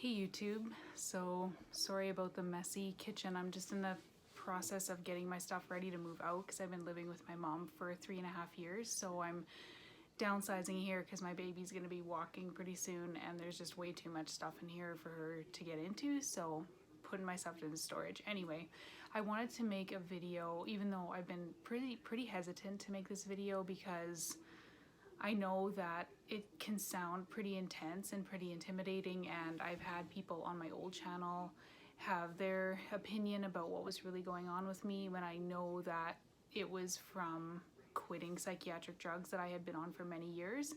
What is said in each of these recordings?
Hey YouTube, so sorry about the messy kitchen. I'm just in the process of getting my stuff ready to move out because I've been living with my mom for 3.5 years. So I'm downsizing here because my baby's going to be walking pretty soon and there's just way too much stuff in here for her to get into. So putting my stuff into storage. Anyway, I wanted to make a video even though I've been pretty hesitant to make this video because I know that it can sound pretty intense and pretty intimidating, and I've had people on my old channel have their opinion about what was really going on with me when I know that it was from quitting psychiatric drugs that I had been on for many years.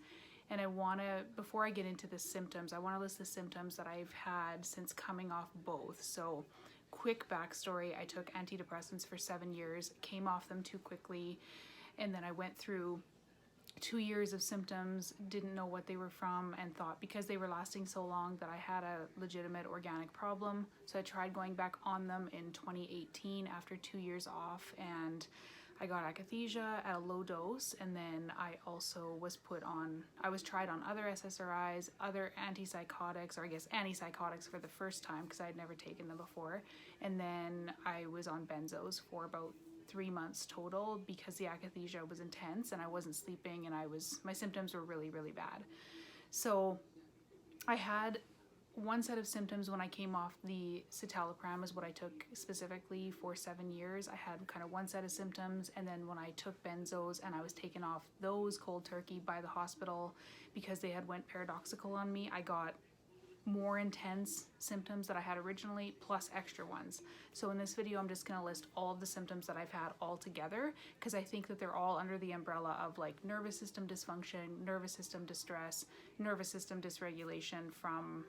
And I want to, before I get into the symptoms, I want to list the symptoms that I've had since coming off both. So quick backstory, I took antidepressants for 7 years, came off them too quickly, and then I went through 2 years of symptoms, didn't know what they were from, and thought because they were lasting so long that I had a legitimate organic problem. So I tried going back on them in 2018 after 2 years off, and I got akathisia at a low dose, and then I also was tried on other SSRIs, other antipsychotics, or I guess antipsychotics for the first time because I had never taken them before, and then I was on benzos for about 3 months total because the akathisia was intense and I wasn't sleeping and my symptoms were really bad. So I had one set of symptoms when I came off the citalopram, is what I took specifically for 7 years. I had kind of one set of symptoms, and then when I took benzos and I was taken off those cold turkey by the hospital because they had went paradoxical on me, I got more intense symptoms that I had originally plus extra ones. So in this video I'm just going to list all of the symptoms that I've had all together because I think that they're all under the umbrella of like nervous system dysfunction, nervous system distress, nervous system dysregulation from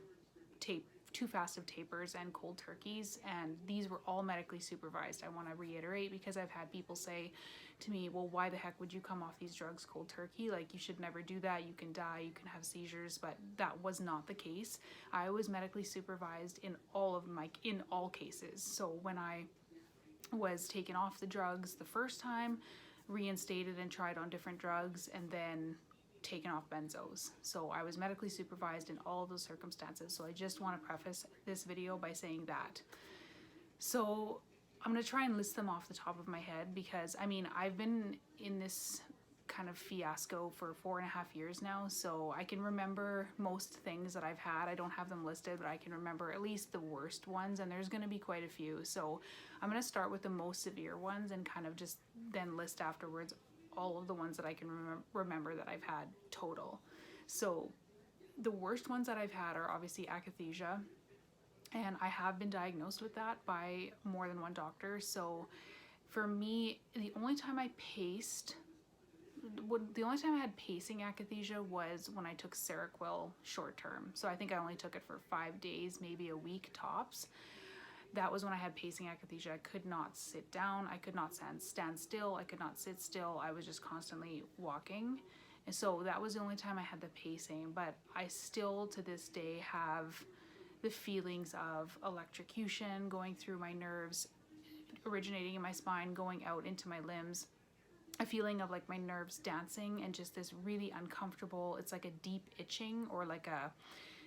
too fast of tapers and cold turkeys, and these were all medically supervised. I want to reiterate because I've had people say to me, well, why the heck would you come off these drugs cold turkey? Like, you should never do that. You can die, you can have seizures, but that was not the case. I was medically supervised in all cases. So when I was taken off the drugs the first time, reinstated and tried on different drugs, and then taken off benzos. So I was medically supervised in all of those circumstances. So I just want to preface this video by saying that. So I'm going to try and list them off the top of my head because I mean, I've been in this kind of fiasco for 4.5 years now, so I can remember most things that I've had. I don't have them listed, but I can remember at least the worst ones, and there's going to be quite a few. So I'm going to start with the most severe ones and kind of just then list afterwards all of the ones that I can remember that I've had total. So the worst ones that I've had are obviously akathisia, and I have been diagnosed with that by more than one doctor. So for me, the only time I had pacing akathisia was when I took Seroquel short term. So I think I only took it for 5 days, maybe a week tops. That was when I had pacing akathisia. I could not sit down, I could not stand still, I could not sit still. I was just constantly walking. And so that was the only time I had the pacing, but I still to this day have the feelings of electrocution going through my nerves, originating in my spine, going out into my limbs, a feeling of like my nerves dancing, and just this really uncomfortable, it's like a deep itching or like a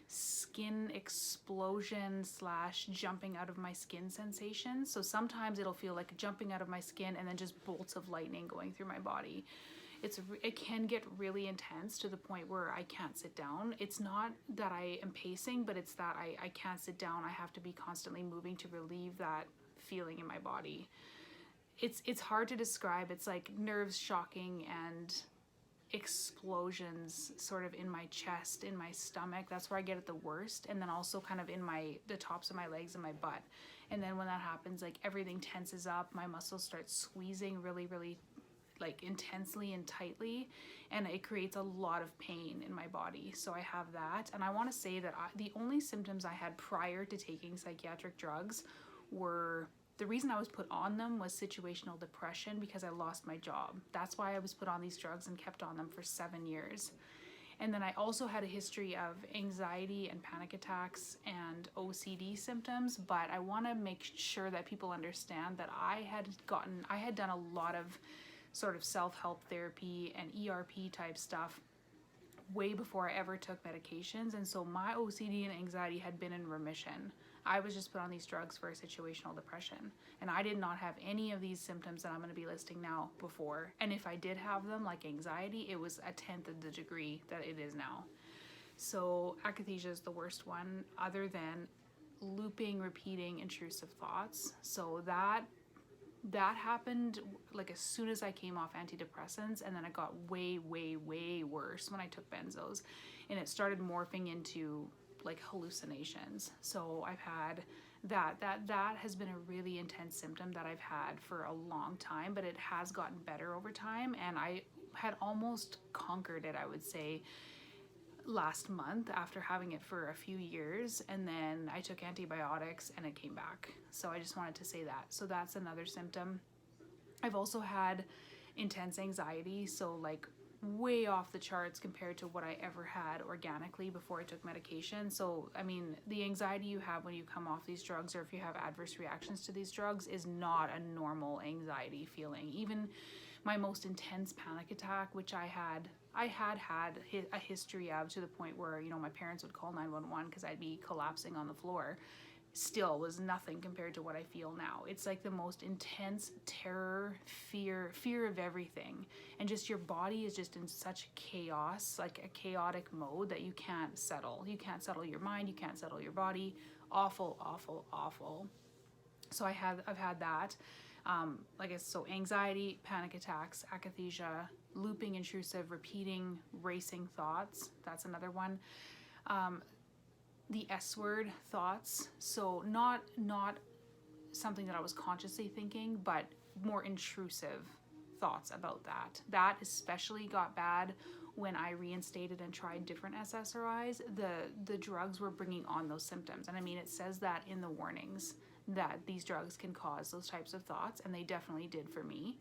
skin explosion / jumping out of my skin sensation. So sometimes it'll feel like jumping out of my skin and then just bolts of lightning going through my body. It can get really intense to the point where I can't sit down. It's not that I am pacing, but it's that I can't sit down. I have to be constantly moving to relieve that feeling in my body. It's hard to describe. It's like nerves shocking and explosions sort of in my chest, in my stomach. That's where I get it the worst, and then also kind of in the tops of my legs and my butt. And then when that happens, like everything tenses up, my muscles start squeezing really like intensely and tightly, and it creates a lot of pain in my body. So I have that. And I want to say that the only symptoms I had prior to taking psychiatric drugs were, the reason I was put on them was situational depression because I lost my job. That's why I was put on these drugs and kept on them for 7 years. And then I also had a history of anxiety and panic attacks and OCD symptoms, but I want to make sure that people understand that I had done a lot of sort of self-help therapy and ERP type stuff way before I ever took medications. And so my OCD and anxiety had been in remission. I was just put on these drugs for a situational depression. And I did not have any of these symptoms that I'm going to be listing now before. And if I did have them, like anxiety, it was a 10th of the degree that it is now. So akathisia is the worst one, other than looping, repeating, intrusive thoughts. So that happened like as soon as I came off antidepressants, and then it got way worse when I took benzos, and it started morphing into like hallucinations. So I've had that has been a really intense symptom that I've had for a long time, but it has gotten better over time, and I had almost conquered it, I would say, last month after having it for a few years, and then I took antibiotics and it came back. So I just wanted to say that. So that's another symptom. I've also had intense anxiety, so like way off the charts compared to what I ever had organically before I took medication. So I mean, the anxiety you have when you come off these drugs, or if you have adverse reactions to these drugs, is not a normal anxiety feeling. Even my most intense panic attack, which I had a history of, to the point where, you know, my parents would call 911 because I'd be collapsing on the floor, still was nothing compared to what I feel now. It's like the most intense terror, fear of everything. And just your body is just in such chaos, like a chaotic mode, that you can't settle. You can't settle your mind, you can't settle your body. Awful. So I've had that. So anxiety, panic attacks, akathisia, looping, intrusive, repeating, racing thoughts. That's another one. The S word thoughts. So not something that I was consciously thinking, but more intrusive thoughts about that. That especially got bad when I reinstated and tried different SSRIs. The drugs were bringing on those symptoms. And I mean, it says that in the warnings that these drugs can cause those types of thoughts, and they definitely did for me,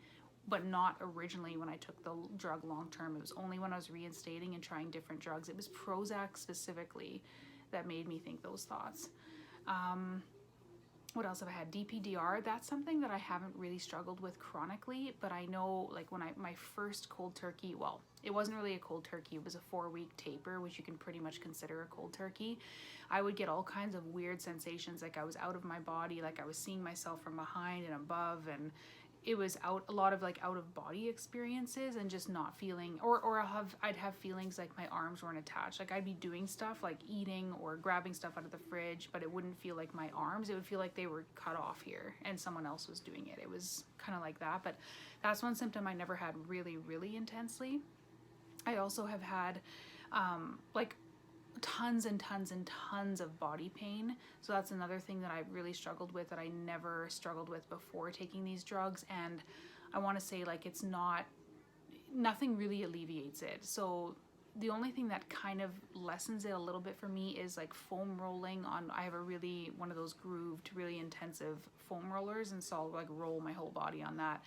but not originally when I took the drug long term. It was only when I was reinstating and trying different drugs. It was Prozac specifically that made me think those thoughts. What else have I had? DPDR, that's something that I haven't really struggled with chronically, but I know, like, when my first cold turkey, well, it wasn't really a cold turkey, it was a 4-week taper, which you can pretty much consider a cold turkey. I would get all kinds of weird sensations, like I was out of my body, like I was seeing myself from behind and above, and it was a lot of like out of body experiences, and just not feeling, or I'd have feelings like my arms weren't attached. Like I'd be doing stuff like eating or grabbing stuff out of the fridge, but it wouldn't feel like my arms. It would feel like they were cut off here and someone else was doing it. It was kind of like that, but that's one symptom I never had really intensely. I also have had like tons and tons of body pain. So that's another thing that I really struggled with, that I never struggled with before taking these drugs. And I want to say, like, nothing really alleviates it. So the only thing that kind of lessens it a little bit for me is like foam rolling on. I have one of those grooved, really intensive foam rollers, and so I'll like roll my whole body on that.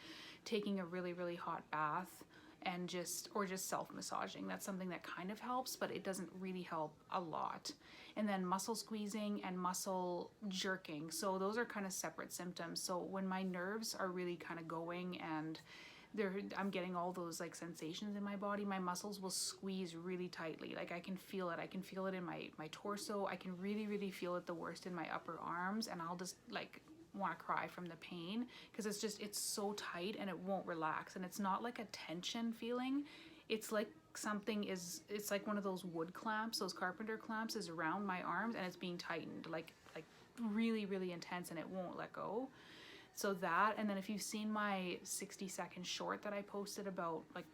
Taking a really hot bath, and just self-massaging. That's something that kind of helps, but it doesn't really help a lot. And then muscle squeezing and muscle jerking. So those are kind of separate symptoms. So when my nerves are really kind of going and I'm getting all those like sensations in my body, my muscles will squeeze really tightly. Like I can feel it. I can feel it in my torso. I can really feel it the worst in my upper arms, and I'll just like want to cry from the pain, because it's so tight and it won't relax. And it's not like a tension feeling, it's like it's like one of those wood clamps, those carpenter clamps is around my arms, and it's being tightened like really intense, and it won't let go. So that, and then if you've seen my 60-second short that I posted about, like,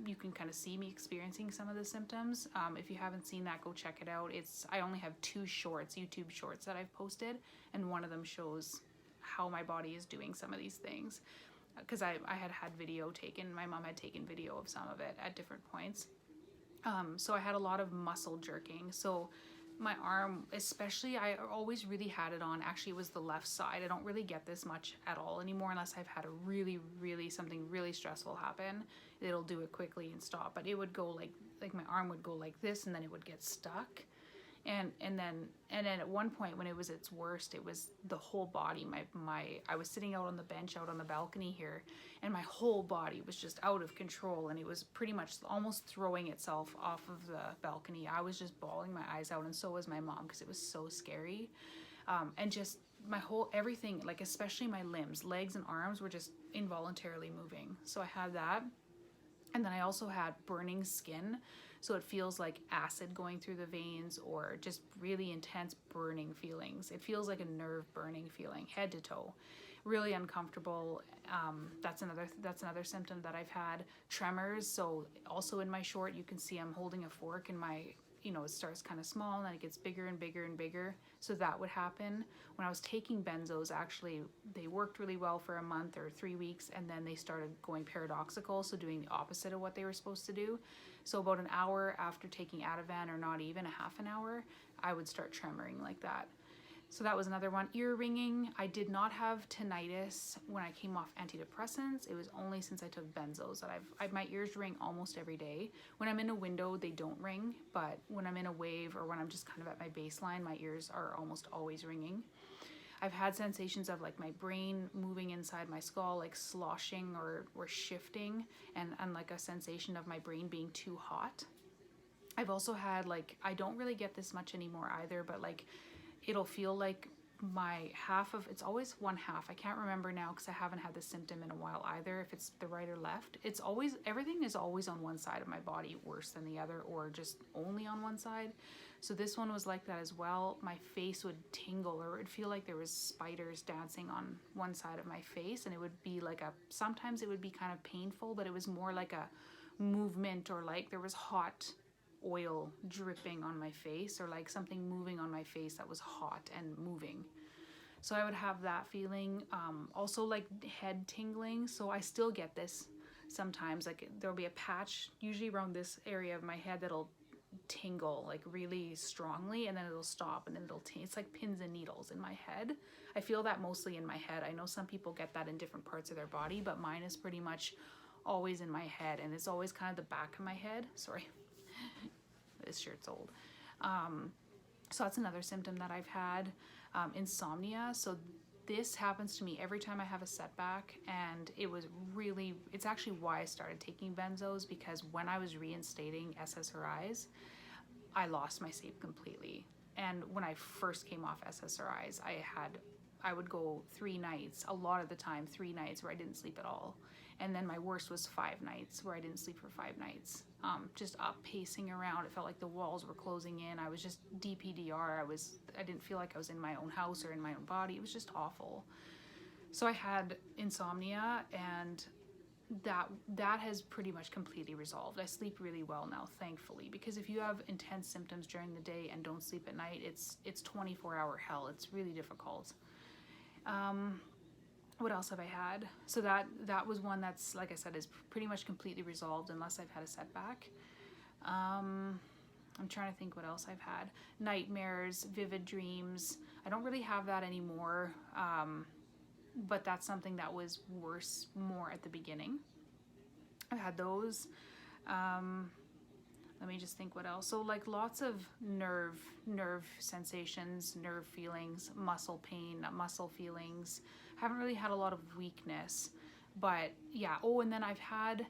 you can kind of see me experiencing some of the symptoms. If you haven't seen that, go check it out. I only have 2 shorts, YouTube shorts, that I've posted, and one of them shows how my body is doing some of these things, because I had video taken. My mom had taken video of some of it at different points. So I had a lot of muscle jerking. So my arm especially, I always really had it on. Actually, it was the left side. I don't really get this much at all anymore unless I've had a really something really stressful happen. It'll do it quickly and stop, but it would go like my arm would go like this, and then it would get stuck. And then at one point when it was its worst, it was the whole body. I was sitting out on the bench out on the balcony here, and my whole body was just out of control, and it was pretty much almost throwing itself off of the balcony. I was just bawling my eyes out, and so was my mom, because it was so scary. And just my whole everything, like especially my limbs, legs and arms, were just involuntarily moving. So I had that. And then I also had burning skin. So it feels like acid going through the veins, or just really intense burning feelings. It feels like a nerve burning feeling, head to toe. Really uncomfortable. That's another symptom that I've had. Tremors. So also in my short, you can see I'm holding a fork, and my, it starts kind of small and then it gets bigger and bigger and bigger. So that would happen. When I was taking benzos, actually, they worked really well for a month or 3 weeks, and then they started going paradoxical, so doing the opposite of what they were supposed to do. So about an hour after taking Ativan, or not even a half an hour, I would start tremoring like that. So that was another one. Ear ringing. I did not have tinnitus when I came off antidepressants. It was only since I took benzos that my ears ring almost every day. When I'm in a window, they don't ring, but when I'm in a wave or when I'm just kind of at my baseline, my ears are almost always ringing. I've had sensations of like my brain moving inside my skull, like sloshing or shifting, and like a sensation of my brain being too hot. I've also had, like, I don't really get this much anymore either, but like it'll feel like my it's always one half. I can't remember now because I haven't had this symptom in a while either, if it's the right or left. Everything is always on one side of my body worse than the other, or just only on one side. So this one was like that as well. My face would tingle, or it would feel like there was spiders dancing on one side of my face, and it would be like sometimes it would be kind of painful, but it was more like a movement, or like there was hot oil dripping on my face, or like something moving on my face that was hot and moving. So I would have that feeling. Also like head tingling. So I still get this sometimes. Like there'll be a patch usually around this area of my head that'll tingle like really strongly, and then it'll stop, and then it's like pins and needles in my head. I feel that mostly in my head. I know some people get that in different parts of their body, but mine is pretty much always in my head, and it's always kind of the back of my head. Sorry. This shirt's old. So that's another symptom that I've had. Insomnia. So this happens to me every time I have a setback, and it's actually why I started taking benzos, because when I was reinstating SSRIs, I lost my sleep completely. And when I first came off SSRIs, I would go 3 nights, a lot of the time 3 nights where I didn't sleep at all. And then my worst was 5 nights where I didn't sleep for 5 nights. Just up pacing around. It felt like the walls were closing in. I was just DPDR. I didn't feel like I was in my own house or in my own body. It was just awful. So I had insomnia, and that has pretty much completely resolved. I sleep really well now, thankfully, because if you have intense symptoms during the day and don't sleep at night, it's 24-hour hell. It's really difficult. What else have I had? So that was one that's, like I said, is pretty much completely resolved unless I've had a setback. I'm trying to think what else I've had. Nightmares, vivid dreams. I don't really have that anymore, but that's something that was worse more at the beginning. I've had those. Let me just think what else. So like lots of nerve sensations, nerve feelings, muscle pain, muscle feelings. Haven't really had a lot of weakness, but yeah. Oh, and then I've had,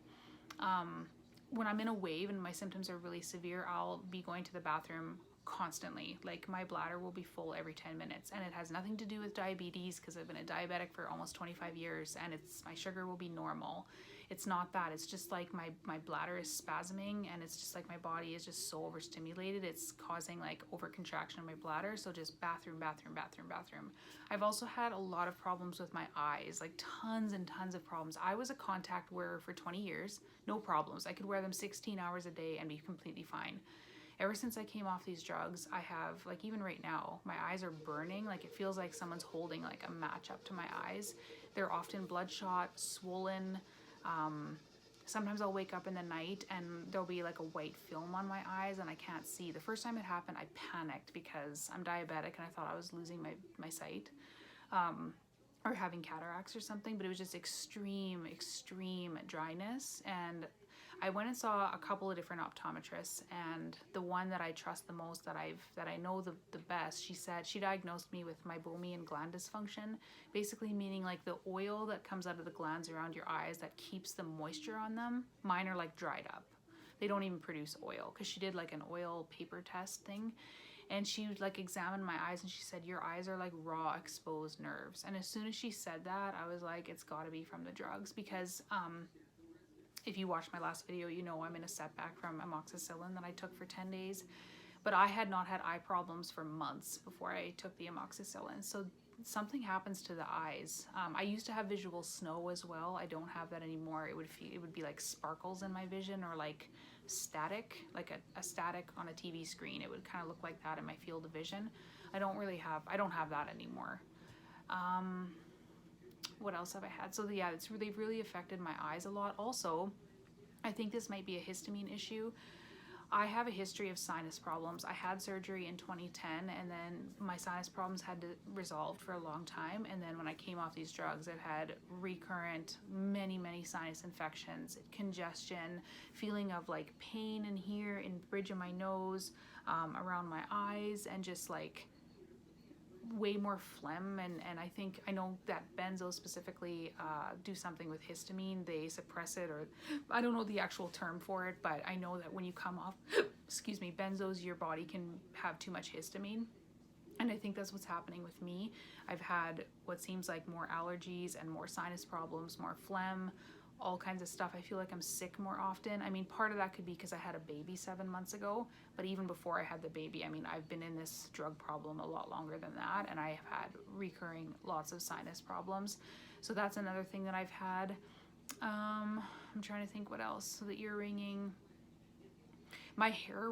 when I'm in a wave and my symptoms are really severe, I'll be going to the bathroom constantly. Like my bladder will be full every 10 minutes, and it has nothing to do with diabetes, because I've been a diabetic for almost 25 years, and my sugar will be normal. It's not that. It's just like my bladder is spasming, and it's just like my body is just so overstimulated. It's causing like overcontraction of my bladder. So just bathroom. I've also had a lot of problems with my eyes, like tons and tons of problems. I was a contact wearer for 20 years, no problems. I could wear them 16 hours a day and be completely fine. Ever since I came off these drugs, I have, like even right now, my eyes are burning. Like it feels like someone's holding like a match up to my eyes. They're often bloodshot, swollen. Sometimes I'll wake up in the night and there'll be like a white film on my eyes and I can't see. The first time it happened, I panicked because I'm diabetic and I thought I was losing my sight, or having cataracts or something, but it was just extreme dryness. And I went and saw a couple of different optometrists, and the one that I trust the most, that I know the best, she said she diagnosed me with meibomian gland dysfunction, basically meaning like the oil that comes out of the glands around your eyes that keeps the moisture on them, mine are like dried up. They don't even produce oil, because she did like an oil paper test thing, and she like examined my eyes and she said, your eyes are like raw exposed nerves. And as soon as she said that, I was like, it's got to be from the drugs, because if you watched my last video, you know I'm in a setback from amoxicillin that I took for 10 days. But I had not had eye problems for months before I took the amoxicillin. So something happens to the eyes. I used to have visual snow as well. I don't have that anymore. It would be like sparkles in my vision, or like static, like a static on a TV screen. It would kind of look like that in my field of vision. I don't have that anymore. What else have I had? So yeah, they've really affected my eyes a lot. Also, I think this might be a histamine issue. I have a history of sinus problems. I had surgery in 2010, and then my sinus problems had to resolve for a long time. And then when I came off these drugs, I've had recurrent, many sinus infections, congestion, feeling of like pain in here, in the bridge of my nose, around my eyes, and just like way more phlegm. And I know that benzos specifically do something with histamine. They suppress it, or I don't know the actual term for it, but I know that when you come off excuse me, benzos, your body can have too much histamine, and I think that's what's happening with me. I've had what seems like more allergies and more sinus problems, more phlegm, all kinds of stuff. I feel like I'm sick more often. I mean, part of that could be because I had a baby 7 months ago, but even before I had the baby, I mean, I've been in this drug problem a lot longer than that, and I have had recurring lots of sinus problems. So that's another thing that I've had. I'm trying to think what else. So the ear ringing. My hair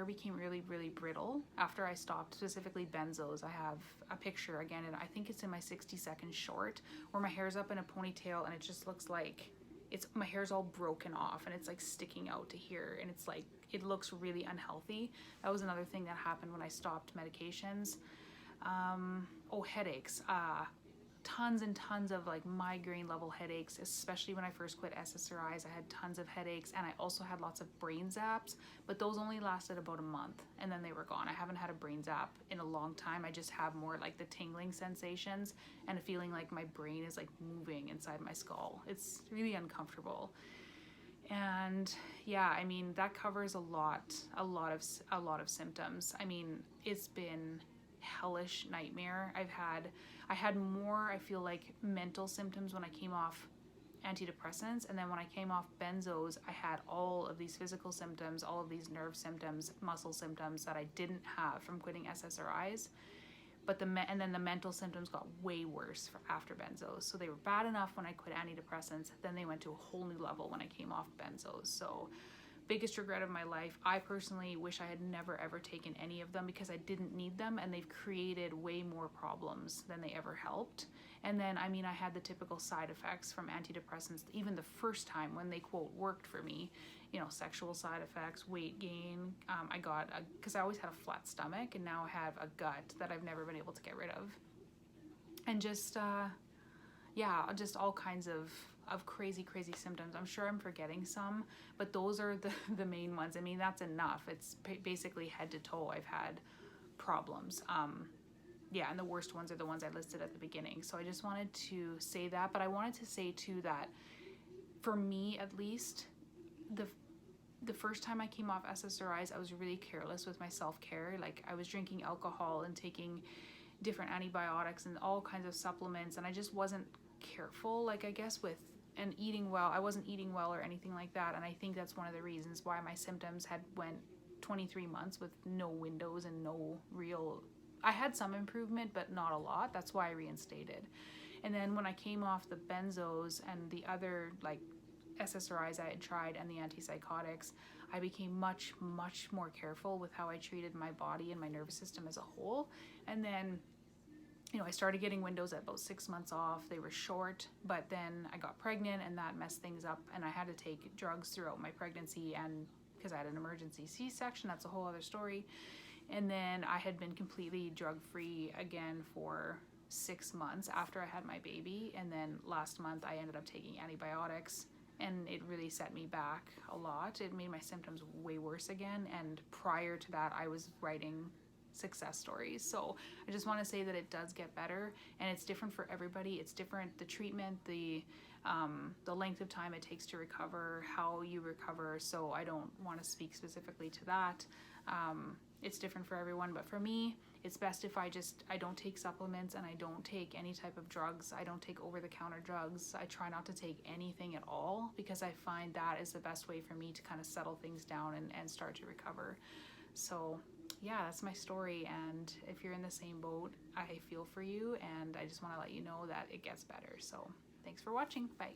became really brittle after I stopped, specifically benzos. I have a picture again, and I think it's in my 60-second short, where my hair's up in a ponytail and it just looks like my hair's all broken off and it's like sticking out to here, and it's like, it looks really unhealthy. That was another thing that happened when I stopped medications. Headaches. Tons and tons of like migraine level headaches, especially when I first quit SSRIs. I had tons of headaches, and I also had lots of brain zaps, but those only lasted about a month and then they were gone. I haven't had a brain zap in a long time. I just have more like the tingling sensations and a feeling like my brain is like moving inside my skull. It's really uncomfortable. And yeah, I mean, that covers a lot of symptoms. I mean, it's been hellish nightmare. I had more, I feel like, mental symptoms when I came off antidepressants, and then when I came off benzos, I had all of these physical symptoms, all of these nerve symptoms, muscle symptoms that I didn't have from quitting SSRIs. But then the mental symptoms got way worse after benzos. So they were bad enough when I quit antidepressants, then they went to a whole new level when I came off benzos. So biggest regret of my life. I personally wish I had never ever taken any of them, because I didn't need them, and they've created way more problems than they ever helped. And then, I mean, I had the typical side effects from antidepressants, even the first time when they quote worked for me, you know, sexual side effects, weight gain. Because I always had a flat stomach, and now I have a gut that I've never been able to get rid of. And just, just all kinds of crazy symptoms. I'm sure I'm forgetting some, but those are the main ones. I mean, that's enough. It's basically head to toe I've had problems. And the worst ones are the ones I listed at the beginning. So I just wanted to say that, but I wanted to say too that for me, at least, the first time I came off SSRIs, I was really careless with my self-care. Like, I was drinking alcohol and taking different antibiotics and all kinds of supplements, and I just wasn't careful, like, I guess, and eating well. I wasn't eating well or anything like that, and I think that's one of the reasons why my symptoms had went 23 months with no windows and no real... I had some improvement, but not a lot. That's why I reinstated. And then when I came off the benzos and the other, like, SSRIs I had tried and the antipsychotics, I became much more careful with how I treated my body and my nervous system as a whole. And then, you know, I started getting windows at about 6 months off. They were short, but then I got pregnant and that messed things up, and I had to take drugs throughout my pregnancy, and because I had an emergency C-section, that's a whole other story. And then I had been completely drug-free again for 6 months after I had my baby, and then last month I ended up taking antibiotics and it really set me back a lot. It made my symptoms way worse again, and prior to that I was writing success stories. So I just want to say that it does get better, and it's different for everybody. It's different, the treatment, the length of time it takes to recover, how you recover. So I don't want to speak specifically to that. It's different for everyone, but for me, it's best if I don't take supplements, and I don't take any type of drugs. I don't take over-the-counter drugs. I try not to take anything at all, because I find that is the best way for me to kind of settle things down and start to recover. So yeah, that's my story, and if you're in the same boat, I feel for you, and I just want to let you know that it gets better. So thanks for watching. Bye.